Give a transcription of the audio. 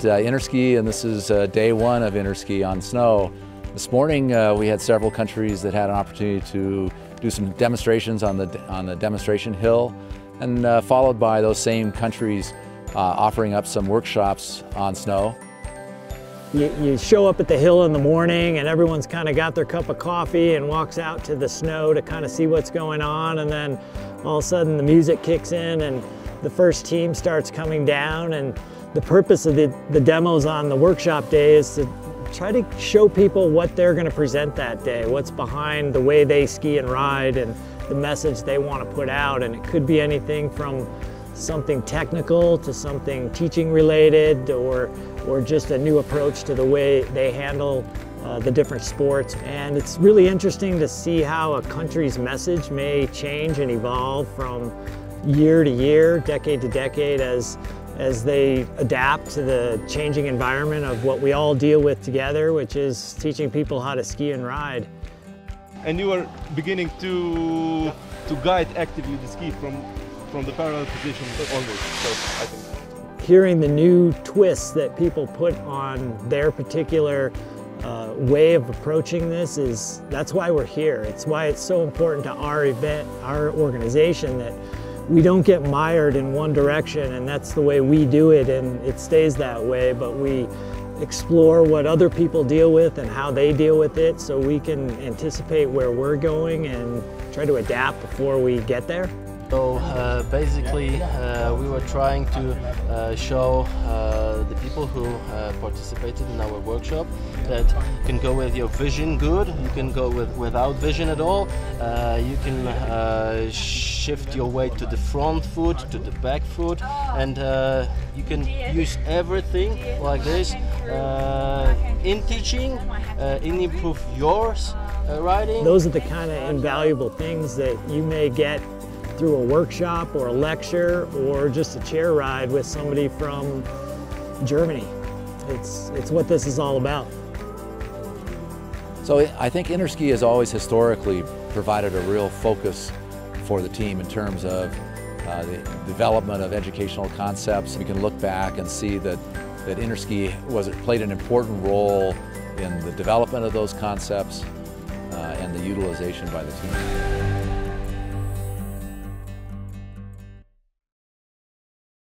Interski, and this is day one of Interski on snow. This morning we had several countries that had an opportunity to do some demonstrations on the demonstration hill, and followed by those same countries offering up some workshops on snow. You show up at the hill in the morning and everyone's kind of got their cup of coffee and walks out to the snow to kind of see what's going on, and then all of a sudden the music kicks in and the first team starts coming down. And the purpose of the demos on the workshop day is to try to show people what they're going to present that day, what's behind the way they ski and ride and the message they want to put out. And it could be anything from something technical to something teaching related, or just a new approach to the way they handle the different sports. And it's really interesting to see how a country's message may change and evolve from year to year, decade to decade, as they adapt to the changing environment of what we all deal with together, which is teaching people how to ski and ride. And you are beginning to guide actively the ski from the parallel position onwards. So I think hearing the new twists that people put on their particular way of approaching this that's why we're here. It's why it's so important to our event, our organization, that we don't get mired in one direction, and that's the way we do it, and it stays that way. But we explore what other people deal with and how they deal with it, so we can anticipate where we're going and try to adapt before we get there. So basically we were trying to show the people who participated in our workshop that you can go with your vision good, you can go without vision at all, you can shift your weight to the front foot, to the back foot, and you can use everything like this in teaching, in improve yours riding. Those are the kind of invaluable things that you may get through a workshop or a lecture or just a chair ride with somebody from Germany. It's what this is all about. So I think Interski has always historically provided a real focus for the team in terms of the development of educational concepts. We can look back and see that Interski played an important role in the development of those concepts and the utilization by the team.